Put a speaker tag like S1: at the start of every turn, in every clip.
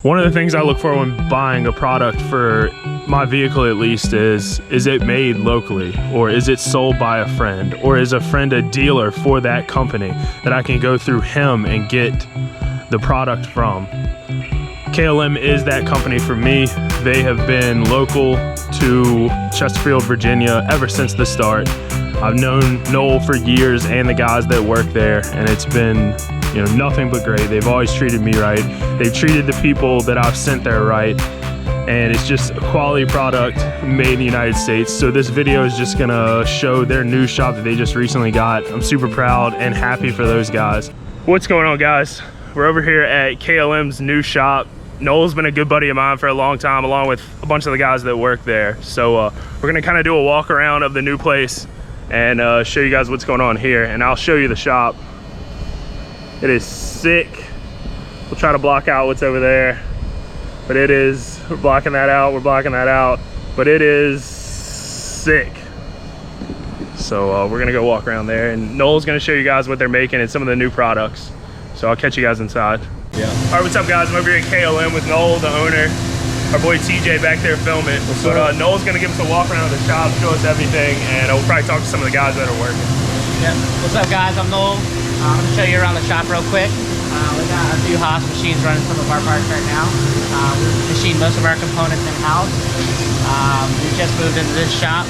S1: One of the things I look for when buying a product for my vehicle at least is it made locally, or is it sold by a friend, or is a friend a dealer for that company that I can go through him and get the product from. KLM is that company for me. They have been local to Chesterfield, Virginia ever since the start. I've known Noel for years and the guys that work there, and it's been, you know, nothing but great. They've always treated me right. They've treated the people that I've sent there right, and it's just a quality product made in the United States. So this video is just gonna show their new shop that they just recently got. I'm super proud and happy for those guys. What's going on, guys? We're over here at KLM's new shop. Noel's been a good buddy of mine for a long time, along with a bunch of the guys that work there. So we're gonna kind of do a walk around of the new place and show you guys what's going on here, and I'll show you the shop. It is sick. We'll try to block out what's over there, but it is, we're blocking that out, but it is sick. So we're gonna go walk around there, and Noel's gonna show you guys what they're making and some of the new products. So I'll catch you guys inside.
S2: Yeah.
S1: All right, what's up, guys? I'm over here at KLM with Noel, the owner. Our boy TJ back there filming. But Noel's gonna give us a walk around the shop, show us everything, and we'll probably talk to some of the guys that are working.
S3: Yeah. What's up, guys? I'm Noel. I'm gonna show you around the shop real quick. We got a few Haas machines running some of our parts right now. We machine most of our components in-house. We just moved into this shop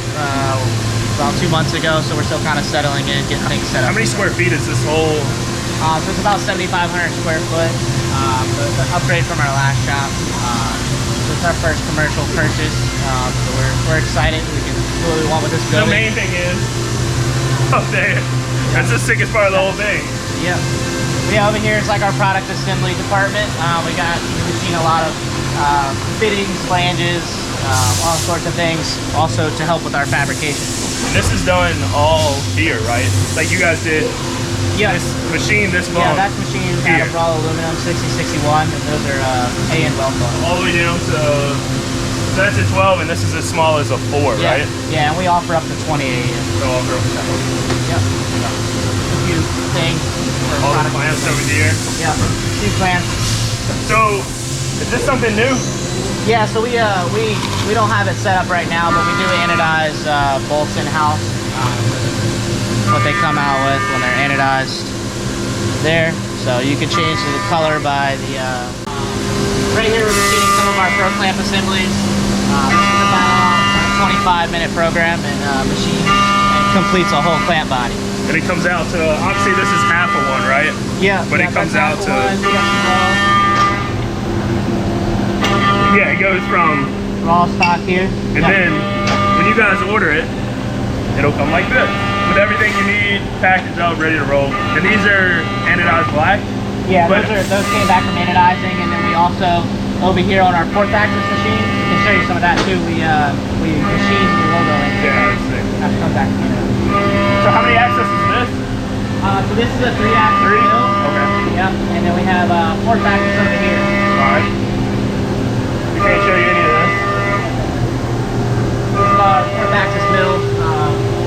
S3: about 2 months ago, so we're still kind of settling in, getting things set up.
S1: How many square feet is this whole?
S3: So it's about 7,500 square foot. It's an upgrade from our last shop. It's our first commercial purchase, so we're excited. We can do what we want with this building.
S1: The main thing is up there. That's the sickest part of the whole thing.
S3: Yep. Yeah, over here is like our product assembly department. We machine a lot of fittings, flanges, all sorts of things, also to help with our fabrication.
S1: This is done all here, right? Like you guys did.
S3: Yeah.
S1: This machine, this bone.
S3: Yeah, that's machined out of raw aluminum, 6061, and those are AN weld bones.
S1: All the way down to, so that's a 12, and this is as small as a 4,
S3: yeah.
S1: right?
S3: Yeah, and we offer up to 20 AN.
S1: So offer up to 20.
S3: Yep. A few things.
S1: All the clamps over here.
S3: Yeah, a few clamps.
S1: So, is this something new?
S3: Yeah, so we don't have it set up right now, but we do anodize bolts in-house. What they come out with when they're anodized there. So you can change the color by the right here we're machining some of our pro clamp assemblies. This is about a 25-minute program, and machine and completes a whole clamp body.
S1: And it comes out to, obviously this is half of one, right?
S3: Yeah.
S1: But it comes out to, yeah, it goes from
S3: raw stock here.
S1: And then when you guys order it, it'll come like this, with everything you need packaged up, ready to roll. And these are anodized black?
S3: Yeah, those came back from anodizing, and then we also, over here on our 4th axis machine, we can show you some of that too, we machined the logo in.
S1: Yeah, that's sick.
S3: That's come back from anodizing.
S1: So how many axes is this?
S3: So this is a 3-axis mill.
S1: Okay.
S3: Yep, and then we have 4th axis over here.
S1: Alright. We can't show you any of this.
S3: This is our 4th axis mill.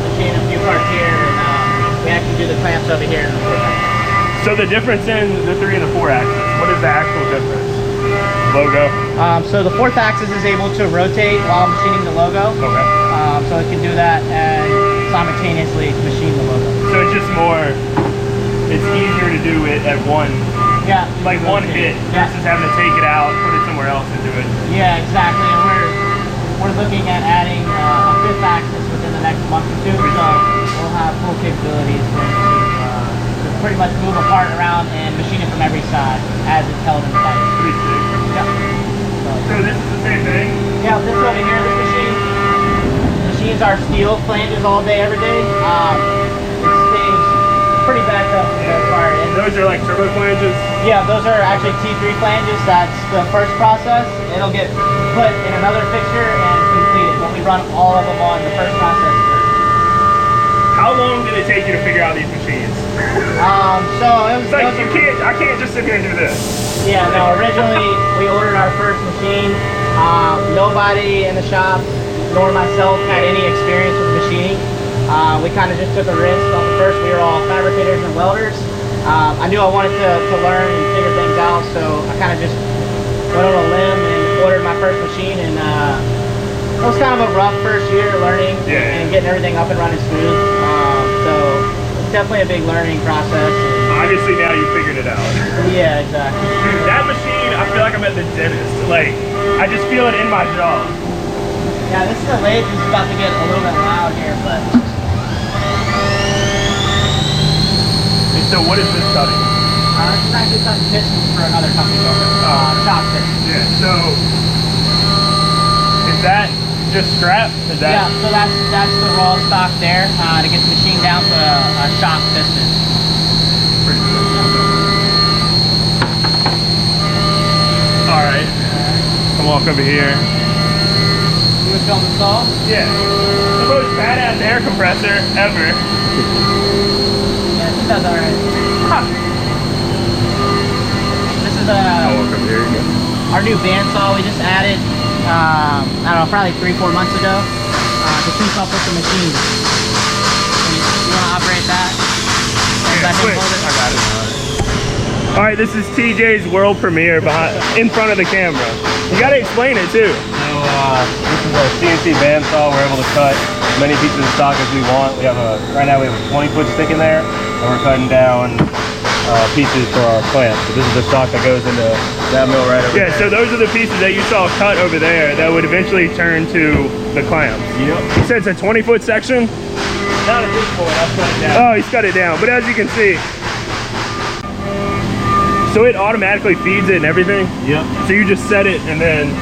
S3: Machine a few parts here, and we actually do the clamps over here in the 4th axis.
S1: So the difference in the 3 and the 4 axis, what is the actual difference? Logo?
S3: So the 4th axis is able to rotate while machining the logo.
S1: Okay.
S3: So it can do that and simultaneously machine the logo.
S1: So it's just more, it's easier to do it at one, like one hit, versus having to take it out, put it somewhere else and do it.
S3: Yeah, exactly. And we're looking at adding a 5th axis within the next month or 2, so we'll have full capabilities to pretty much move a part around and machine it from every side as it's held in place.
S1: Pretty sick.
S3: Yeah.
S1: So this is the same thing?
S3: Yeah, this over here, this machine machines our steel flanges all day, every day. It stays pretty backed up as far as
S1: those are like turbo flanges?
S3: Yeah, those are actually T3 flanges. That's the first process. It'll get put in another fixture and completed, but we run all of them on the first process first.
S1: How long did it take you to figure out these machines?
S3: So it was
S1: like I can't just sit here and do this.
S3: Yeah, no, originally we ordered our first machine. Nobody in the shop, nor myself, had any experience with machining. We kind of just took a risk on the first. We were all fabricators and welders. I knew I wanted to learn and figure things out, so I kind of just went on a our first machine, and it was kind of a rough first year learning and getting everything up and running smooth. So it's definitely a big learning process.
S1: Obviously now you figured it out.
S3: Yeah, exactly.
S1: Dude, that machine, I feel like I'm at the dentist. Like, I just feel it in my jaw.
S3: Yeah, this is the lathe. It's about to get a little bit loud here, but.
S1: So what is this cutting?
S3: This is actually cutting pistons for another company. Shock pistons.
S1: Yeah, so is that just scrap? Is that?
S3: Yeah, so that's the raw stock there to get the machine down to a shock piston.
S1: Pretty good. All right. I'll walk over here.
S3: You would film install?
S1: Yeah. The most badass air compressor ever.
S3: Yeah, it does alright. This is
S1: I'll walk over here again.
S3: our new bandsaw we just added. I don't know, probably 3-4 months ago to keep up with the machine. You want to operate that?
S1: Yeah,
S3: Hold it?
S1: I got it. All right, this is TJ's world premiere in front of the camera. You got to explain it too.
S2: So this is a CNC bandsaw. We're able to cut as many pieces of stock as we want. We have right now we have a 20-foot stick in there, and we're cutting down pieces for our clamp. So this is the stock that goes into that mill right over there.
S1: Yeah, so those are the pieces that you saw cut over there that would eventually turn to the clamps.
S2: Yep.
S1: He said it's a 20-foot section?
S2: Not at this point, I've cut it down.
S1: Oh, he's cut it down. But as you can see, so it automatically feeds it and everything?
S2: Yep.
S1: So you just set it and then...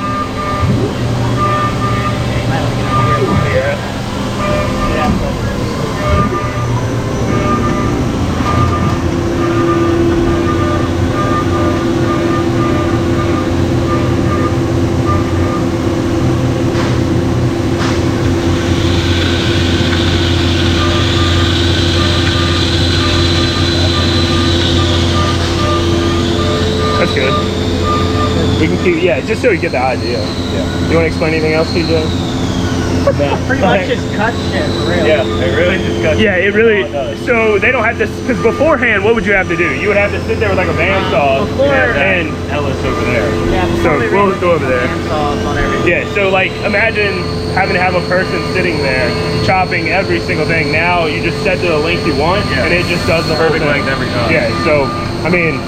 S1: That's good. We can keep, yeah, just so you get the idea. Yeah. You want to explain anything else, TJ?
S3: Pretty much just cut shit for real.
S2: Yeah, it really just cuts.
S1: Yeah, it really, so they don't have to, because beforehand, what would you have to do? You would have to sit there with like a bandsaw and
S2: Ellis over there.
S3: Yeah,
S1: so we'll go over there.
S3: Bandsaws on everything.
S1: Yeah, so like imagine having to have a person sitting there chopping every single thing. Now you just set to the length you want and it just does the
S2: Perfect
S1: whole thing.
S2: length every time.
S1: Yeah, so I mean,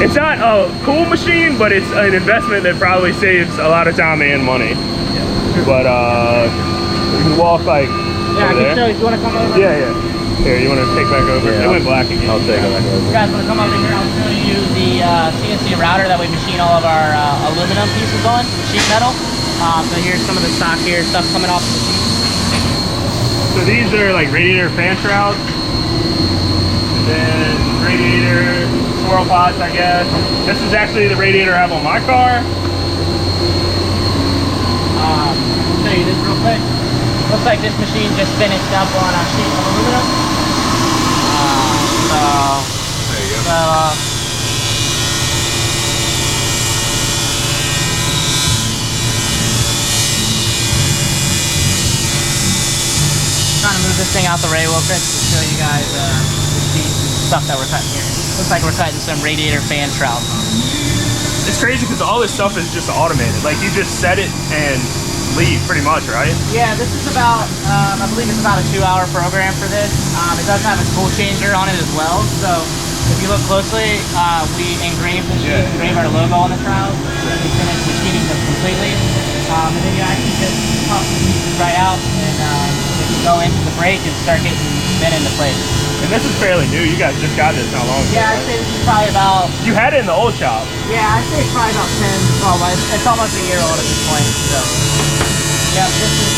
S1: it's not a cool machine, but it's an investment that probably saves a lot of time and money. But we can walk like
S3: Yeah, I
S1: over there.
S3: can show you. You want to come over?
S1: Yeah, yeah. Here, you want to take back over?
S2: Yeah,
S1: It went black again.
S2: I'll take it back over.
S3: You guys want to come over here? I'll show you the CNC router that we machine all of our aluminum pieces on, sheet metal. So here's some of the stock here, stuff coming off the machine.
S1: So these are like radiator fan shrouds. And then radiator swirl pods, I guess. This is actually the radiator I have on my car.
S3: Show you this real quick. Looks like this machine just finished up on a sheet of aluminum.
S2: There you go.
S3: Trying to move this thing out the way real quick to show you guys the sheets and stuff that we're cutting here. Looks like we're cutting some radiator fan shrouds.
S1: It's crazy because all this stuff is just automated. Like you just set it and leave pretty much, right?
S3: Yeah, this is about, I believe it's about a 2-hour program for this. It does have a tool changer on it as well. So if you look closely, we engrave our logo on the shroud. Then we finish machining them completely. And then you actually just pop the pieces right out and you can go into the brake and start getting bent into place.
S1: And this is fairly new. You guys just got this not long ago.
S3: Yeah, I'd say this is probably about...
S1: You had it in the old shop.
S3: Yeah, I'd say it's probably about 10, 12. It's almost a year old at this point. So, yeah, this is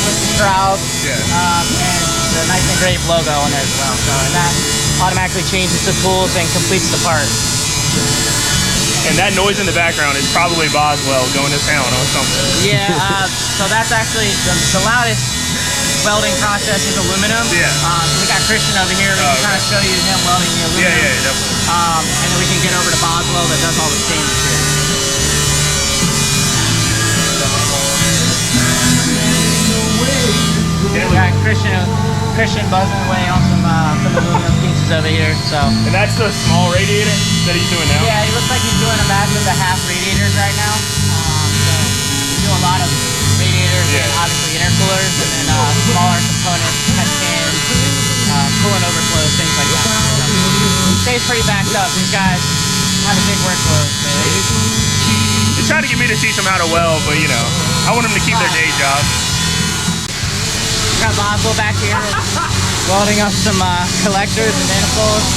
S3: with the shroud and the nice engraved logo on there as well. So, and that automatically changes the tools and completes the part.
S1: And that noise in the background is probably Boswell going to town on something.
S3: Yeah, so that's actually the loudest welding process is aluminum.
S1: Yeah.
S3: We got Christian over here. We can kind of show you him welding the aluminum.
S1: Yeah, definitely.
S3: And then we can get over to Boswell that does all the stainless here. We got Christian buzzing away on some aluminum pieces. pieces over here. So.
S1: And that's the small radiator that he's doing now?
S3: Yeah, he looks like he's doing a match with the half radiators right now. So we do a lot of radiators and obviously intercoolers, and then smaller components, catch cans, coolant overflows, things like that. So he stays pretty backed up. These guys have a big workload. So
S1: They try to get me to teach them how to weld, but you know, I want them to keep their day job.
S3: We got Boswell back here welding up some collectors and manifolds.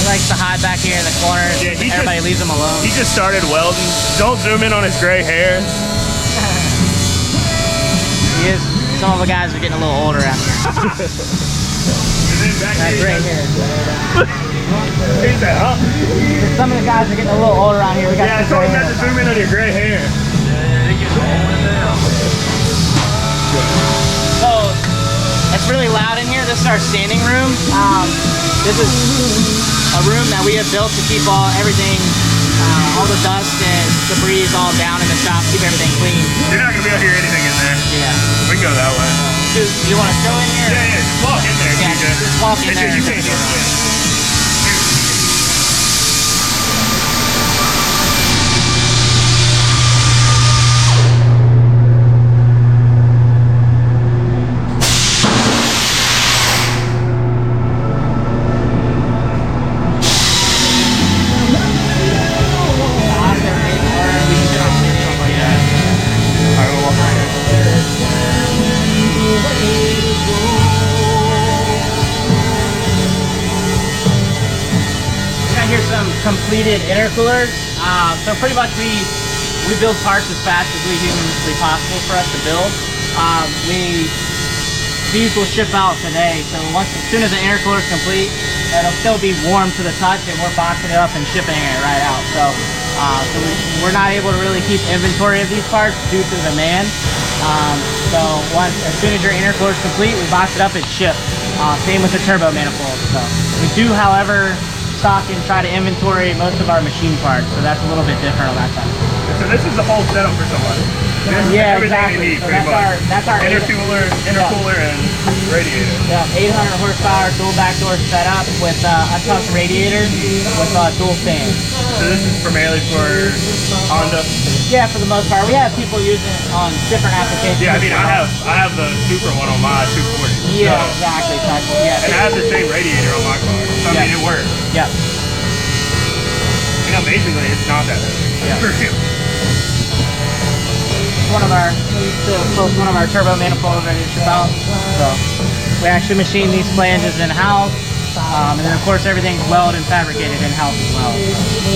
S3: He likes to hide back here in the corners.
S1: Yeah,
S3: everybody leaves him alone.
S1: He just started welding. Don't zoom in on his gray hair.
S3: He is. Some of the guys are getting a little older out here. That gray hair.
S1: He's that, huh?
S3: Some of the guys are getting a little older out here. We got
S1: I told him not to zoom in on your gray hair.
S3: So it's really loud in here. This is our standing room. This is a room that we have built to keep everything, all the dust and debris all down in the shop, keep everything clean.
S1: You're not gonna be able to hear anything in there.
S3: Yeah.
S1: We can go that way.
S3: Do you want to go in here?
S1: Yeah, just walk in there.
S3: Yeah, just walk in there.
S1: You can't do it.
S3: Completed intercoolers. So pretty much we build parts as fast as we humanly possible for us to build. These will ship out today. So as soon as the intercooler is complete, it'll still be warm to the touch, and we're boxing it up and shipping it right out. So we're not able to really keep inventory of these parts due to the demand. As soon as your intercooler is complete, we box it up and ship. Same with the turbo manifold. So we do, however, stock and try to inventory most of our machine parts, so that's a little bit different on that side.
S1: So this is the whole setup for somebody.
S3: Yeah,
S1: exactly.
S3: So that's our
S1: intercooler, and radiator.
S3: Yeah, 800 horsepower dual backdoor setup with untucked radiators with dual fans.
S1: So this is primarily for Honda.
S3: Yeah, for the most part. We have people using it on different applications.
S1: Yeah, I mean, I have the Super one on my 240.
S3: Yeah, exactly. Yeah.
S1: And I have the same radiator on my car. So I mean, it works.
S3: Yeah.
S1: And amazingly, it's not that heavy.
S3: Yeah.
S1: For him.
S3: One of our turbo manifolds ready to ship out. So we actually machine these flanges in house. And then of course everything's welded and fabricated in-house as well.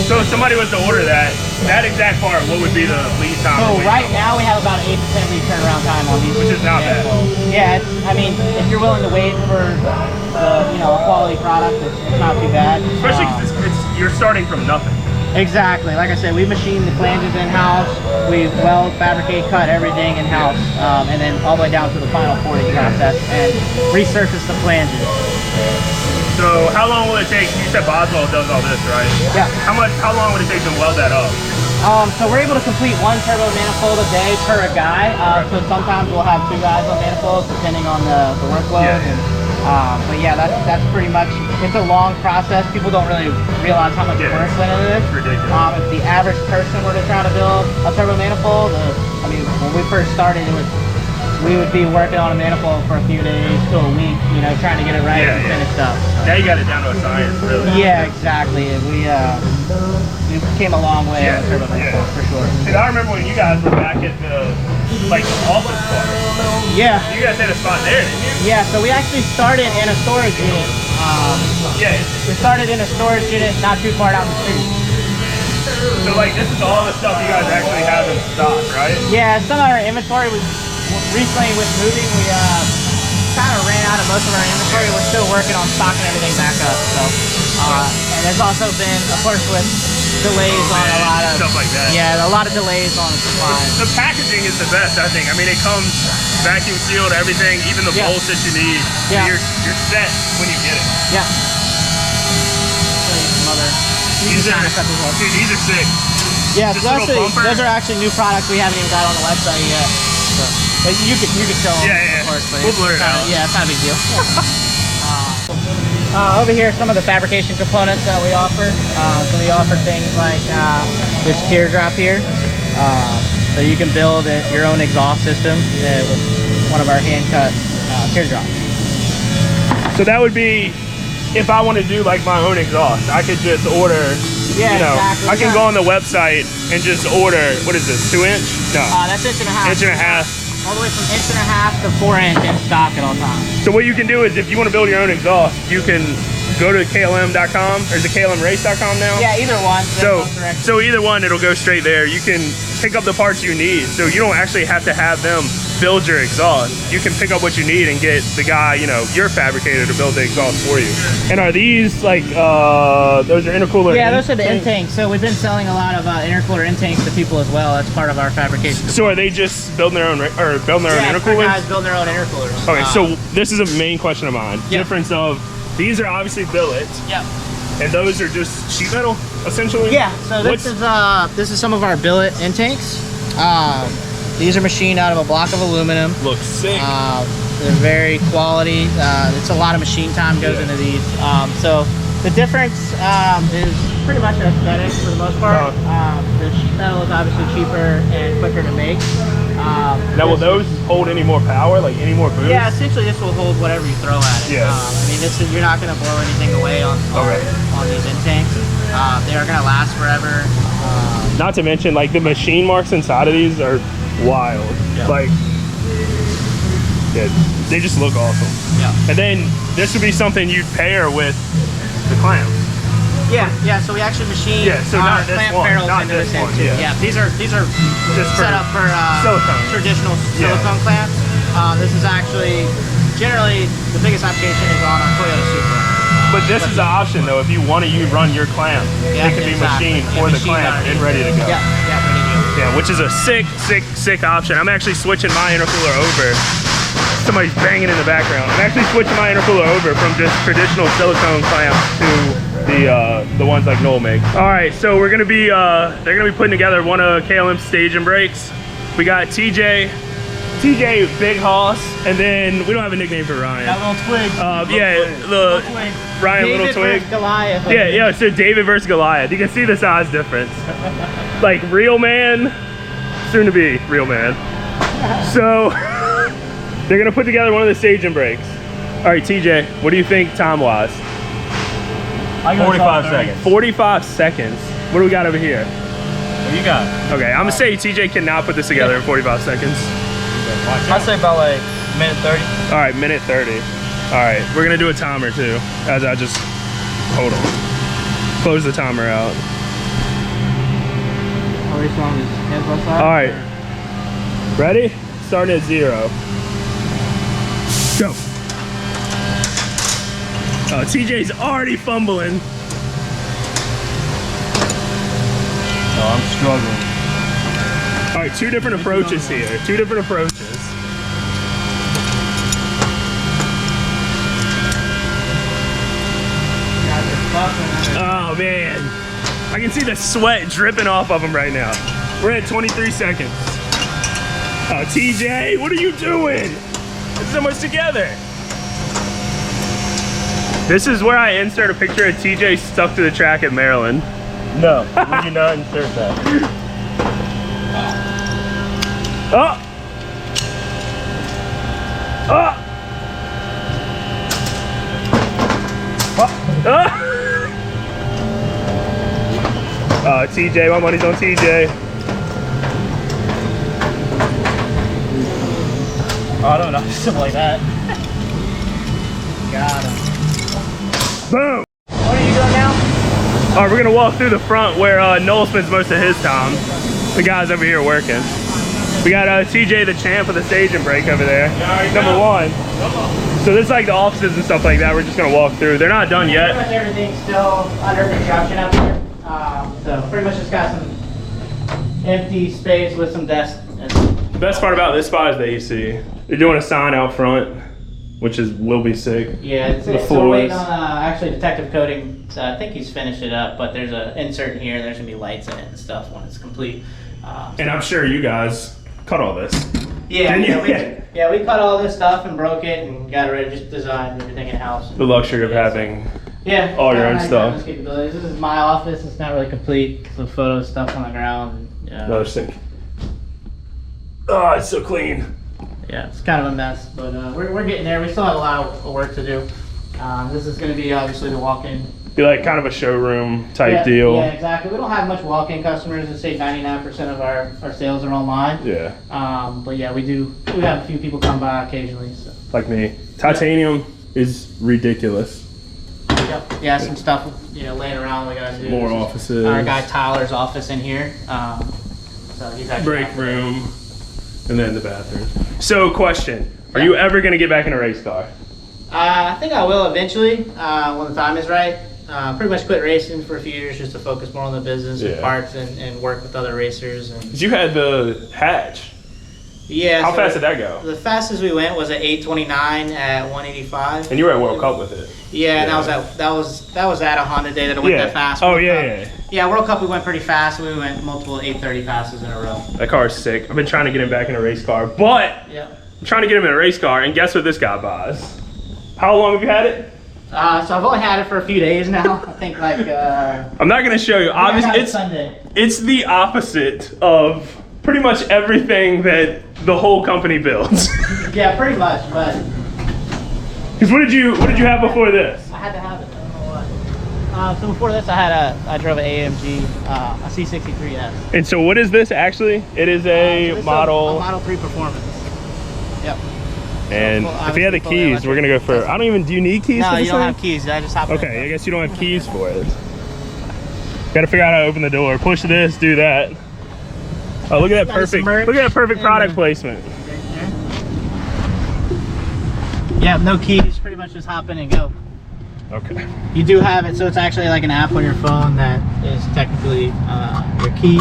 S1: So if somebody was to order that exact part, what would be the lead time?
S3: So right now we have about 8 to 10 week turnaround time on these.
S1: Which is not bad.
S3: Yeah, I mean, if you're willing to wait for a quality product, it's not too bad.
S1: Especially because you're starting from nothing.
S3: Exactly. Like I said, we machine the flanges in-house. We weld, fabricate, cut everything in-house, and then all the way down to the final forging process and resurface the flanges.
S1: So how long will it take? You said Boswell does all this, right?
S3: Yeah.
S1: How long would it take to weld that up?
S3: So we're able to complete 1 turbo manifold a day per a guy. So sometimes we'll have 2 guys on manifolds depending on the workload.
S1: Yeah.
S3: But yeah, that's pretty much, it's a long process. People don't really realize how much work went into this.
S1: It's ridiculous.
S3: If the average person were to try to build a turbo manifold, I mean, when we first started, we would be working on a manifold for a few days to a week, trying to get it right and finished up.
S1: Now you got it down to a science, really.
S3: Yeah, exactly. We came a long way on turbo manifolds, for sure.
S1: And I remember when you guys were back at the office part.
S3: Yeah.
S1: You guys had a spot there, didn't you?
S3: Yeah, so we actually started in a storage unit. We started in a storage unit not too far down the street.
S1: So this is all the stuff you guys actually have in stock, right?
S3: Yeah, some of our inventory was recently with moving, we kind of ran out of most of our inventory. We're still working on stocking everything back up. So, and there's also been, of course, with delays on a lot of
S1: stuff like that.
S3: Yeah, a lot of delays on the supplies.
S1: The packaging is the best, I think. I mean, it comes vacuum sealed, everything, even the bolts that you need.
S3: Yeah.
S1: You're set when you get it.
S3: Yeah.
S1: These are sick.
S3: Yeah, so those are actually new products we haven't even got on the website yet. So, but you could show them, of course. But
S1: we'll blur it out.
S3: Yeah, it's not a big deal. Over here, some of the fabrication components that we offer. So we offer things like this teardrop here. So you can build your own exhaust system with one of our hand-cut teardrops.
S1: So that would be, if I want to do like my own exhaust, I could just order,
S3: Yeah,
S1: you know,
S3: exactly.
S1: I can go on the website and just order, what is this, 2 inch? No,
S3: That's 1.5 inches.
S1: 1.5 inches.
S3: All the way from 1.5 to 4 inch in stock at all times.
S1: So what you can do is, if you want to build your own exhaust, you can go to KLM.com, or is it KLMrace.com now?
S3: Yeah, either one.
S1: So either one, it'll go straight there. You can pick up the parts you need, so you don't actually have to have them build your exhaust. You can pick up what you need and get the guy, you know, your fabricator to build the exhaust for you. And are these like, those are intercooler?
S3: Yeah, those are the intakes. So we've been selling a lot of intercooler intakes to people as well. That's part of our fabrication.
S1: So are they just building their own, or building their own
S3: Yeah,
S1: intercoolers?
S3: guys building their own intercoolers.
S1: Okay, so this is a main question of mine.
S3: Yeah.
S1: Difference of, these are obviously billet,
S3: Yep.
S1: and those are just sheet metal, essentially?
S3: Yeah, so this is some of our billet intakes. These are machined out of a block of aluminum.
S1: Looks sick.
S3: They're very quality. It's a lot of machine time goes into these. So the difference is pretty much aesthetic for the most part. The sheet metal is obviously cheaper and quicker to make.
S1: Now, will those hold any more power, like any more boost?
S3: Yeah, essentially this will hold whatever you throw at it.
S1: Yeah.
S3: I mean, you're not going to blow anything away on these intakes. They are going to last forever.
S1: Not to mention, like, the machine marks inside of these are wild.
S3: Yeah.
S1: Like, yeah, they just look awesome.
S3: Yeah.
S1: And then this would be something you'd pair with the clamp.
S3: Yeah. So we actually machine
S1: so not this
S3: clamp
S1: one,
S3: barrels
S1: not
S3: into
S1: this
S3: this
S1: one,
S3: end too.
S1: yeah.
S3: These are
S1: Just
S3: set up for
S1: silicone.
S3: traditional silicone clamps. This is actually generally the biggest application is on our Toyota Supra.
S1: But this is an option though. If you want to run your clamp, it can be machined for the clamp and ready to go.
S3: Yeah, ready to go.
S1: Yeah, which is a sick option. I'm actually switching my intercooler over. Somebody's banging in the background. I'm actually switching my intercooler over from just traditional silicone clamps to the ones like Knoles makes. All right, so we're gonna be they're gonna be putting together one of KLM's staging brakes. We got TJ Big Hoss, and then we don't have a nickname for Ryan.
S3: That little twig.
S1: Little Twig. Ryan
S3: David
S1: Little Twig.
S3: versus Goliath.
S1: Yeah, so David versus Goliath. You can see the size difference. Like real man, soon to be real man. So they're gonna put together one of the staging brakes. All right, TJ, what do you think time-wise?
S2: 45 seconds.
S1: 45 seconds. What do we got over here?
S2: What do you got?
S1: Okay, I'm gonna say TJ cannot put this together in 45 seconds.
S2: I'd say about like minute 30.
S1: All right, minute 30. All right, we're gonna do a timer too. As I just, hold on. Close the timer out. All right, ready? Starting at 0. Go. Oh, TJ's already fumbling.
S2: Oh, I'm struggling.
S1: All right, 2 different approaches here. 2 different approaches. Oh man, I can see the sweat dripping off of him right now. We're at 23 seconds. Oh, TJ, what are you doing? There's so much together. This is where I insert a picture of TJ stuck to the track at Maryland.
S2: No, we do not insert that.
S1: Oh! Oh! Oh! TJ, my money's on TJ.
S3: Oh, I don't know, something like that. Got him.
S1: Boom!
S3: What are you doing now?
S1: All right, we're gonna walk through the front where Knoles spends most of his time. The guy's over here working. We got TJ the champ of the staging brake over there. Number 1. So this is like the offices and stuff like that. We're just gonna walk through. They're not done yet.
S3: Pretty much everything's still under construction up here. So pretty much just got some empty space with some desks.
S1: The best part about this spot is the AC. They're doing a sign out front, which will be sick.
S3: Yeah, it's we're
S1: floors.
S3: waiting on actually detective coating. So I think he's finished it up, but there's an insert in here. There's gonna be lights in it and stuff when it's complete.
S1: And I'm sure you guys cut all this.
S3: Yeah,
S1: Didn't you?
S3: we cut all this stuff and broke it and got it ready, just designed everything in house.
S1: The luxury of having all your own stuff.
S3: Capabilities. This is my office. It's not really complete. Some photo stuff on the ground. Yeah.
S1: Another sink. Oh, it's so clean.
S3: Yeah, it's kind of a mess, but we're getting there. We still have a lot of work to do. This is going to be obviously the walk-in.
S1: Be like kind of a showroom type deal.
S3: Yeah, exactly. We don't have much walk-in customers. I'd say 99% of our sales are online.
S1: Yeah.
S3: But yeah, we have a few people come by occasionally. So.
S1: Like me. Titanium is ridiculous.
S3: Yep. Yeah, some stuff laying around we gotta do.
S1: More offices.
S3: Our guy Tyler's office in here. So he's actually
S1: break room, and then the bathroom. So, question: are you ever gonna get back in a race car?
S3: I think I will eventually when the time is right. Pretty much quit racing for a few years just to focus more on the business and parts and work with other racers. And
S1: you had the hatch.
S3: Yeah.
S1: How fast did that go?
S3: The fastest we went was at 8:29 at 185.
S1: And you were at World Cup with it.
S3: Yeah, and that was at a Honda day that I went that fast.
S1: Oh yeah.
S3: Yeah, World Cup we went pretty fast. We went multiple 8:30 passes in a row. That
S1: car is sick. I've been trying to get him back in a race car, but I'm trying to get him in a race car, and guess what this guy buys? How long have you had it?
S3: So I've only had it for a few days now. I think like.
S1: I'm not gonna show you. Obviously, it's the opposite of pretty much everything that the whole company builds.
S3: Yeah, pretty much, but.
S1: Because what did you have before this?
S3: I had to have it. I don't know what. So before this, I drove an AMG, a C63S.
S1: And so what is this actually? It is a Model.
S3: A Model 3 Performance. Yep.
S1: And if you had the keys, we're gonna go for. I don't even. Do you need keys?
S3: No,
S1: for this
S3: you don't
S1: thing?
S3: have keys. I just hop.
S1: Okay, I guess you don't have keys for it. Got to figure out how to open the door. Push this, do that. Oh, look at that perfect! Look at that perfect product placement.
S3: Yeah, no keys. Pretty much just hop in and go.
S1: Okay.
S3: You do have it, so it's actually like an app on your phone that is technically your key.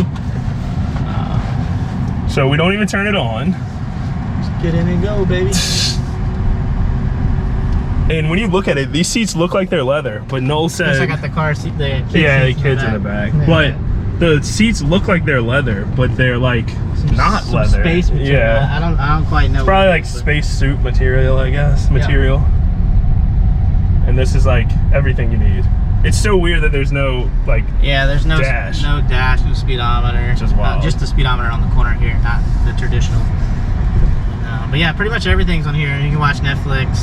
S1: So we don't even turn it on.
S3: Just get in and go, baby.
S1: And when you look at it, these seats look like they're leather, but Knoles said.
S3: I got the car seat. The
S1: kids in the back. Yeah. But the seats look like they're leather, but they're like not leather.
S3: Space material.
S1: Yeah.
S3: I don't quite know.
S1: It's probably like space suit material, I guess. Material. Yeah. And this is like everything you need. It's so weird that there's no like.
S3: Yeah, there's no
S1: dash.
S3: No dash, no speedometer.
S1: Just wild.
S3: Just the speedometer on the corner here, not the traditional. But yeah, pretty much everything's on here. You can watch Netflix,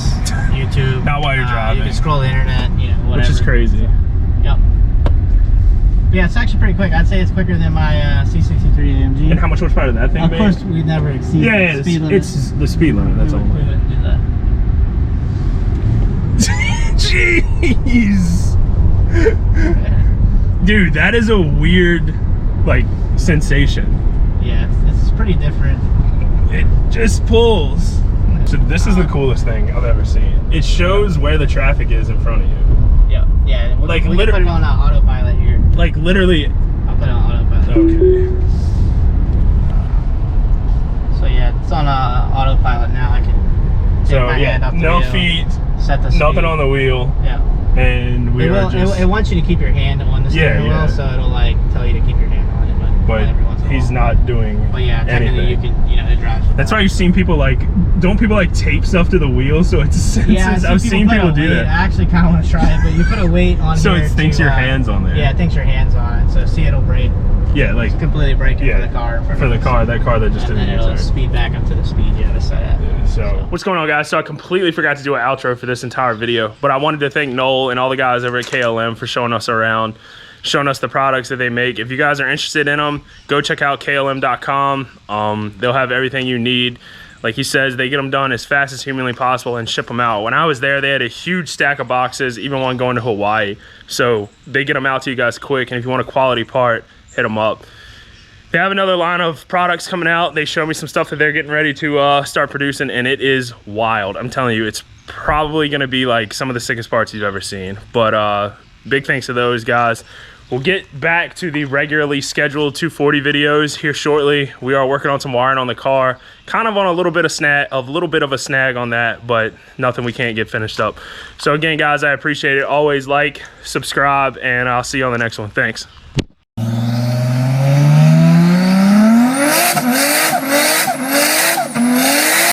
S3: YouTube.
S1: Not while you're driving.
S3: You can scroll the internet, whatever.
S1: Which is crazy.
S3: So, yep. But yeah, it's actually pretty quick. I'd say it's quicker than my C63 AMG.
S1: And how much horsepower did that thing make?
S3: Of course, we'd never exceed the speed limit.
S1: It's the speed limit. That's all.
S3: We wouldn't do that.
S1: Jeez. Dude, that is a weird, like, sensation.
S3: Yeah, it's pretty different.
S1: It just pulls. So this is the coolest thing I've ever seen. It shows where the traffic is in front of you.
S3: Yeah. We
S1: like
S3: can put it on autopilot here.
S1: Like literally.
S3: I'll put it on autopilot.
S1: Okay.
S3: So yeah, it's on autopilot now. I can.
S1: So yeah, no feet.
S3: Set the speed.
S1: Nothing on the wheel.
S3: Yeah.
S1: And
S3: it wants you to keep your hand on the steering wheel, so it'll like tell you to keep your hand on it.
S1: But
S3: every once in a
S1: he's
S3: while.
S1: not doing.
S3: But yeah, technically you can, it drives.
S1: That's why you've seen people like, don't people like tape stuff to the wheel so it senses?
S3: Yeah,
S1: I've seen people do that.
S3: I actually kind of want to try it, but you put a weight on
S1: so
S3: here.
S1: So it thinks your hand's on there.
S3: Yeah, it thinks your hand's on it. So see, it'll brake.
S1: Yeah, like
S3: it's completely braking for the car.
S1: For the car, that car that just didn't.
S3: And then it'll speed back up to the speed you have set at.
S1: Yeah, so what's going on, guys? So I completely forgot to do an outro for this entire video, but I wanted to thank Knoles and all the guys over at KLM for showing us around, showing us the products that they make. If you guys are interested in them, go check out KLM.com. They'll have everything you need. Like he says, they get them done as fast as humanly possible and ship them out. When I was there, they had a huge stack of boxes, even one going to Hawaii. So they get them out to you guys quick. And if you want a quality part, hit them up. They have another line of products coming out. They show me some stuff that they're getting ready to start producing, and it is wild. I'm telling you, it's probably gonna be like some of the sickest parts you've ever seen. But big thanks to those guys. We'll get back to the regularly scheduled 240 videos here shortly. We are working on some wiring on the car, kind of on a little bit of a snag on that, but nothing we can't get finished up. So again, guys, I appreciate it. Always like, subscribe, and I'll see you on the next one. Thanks.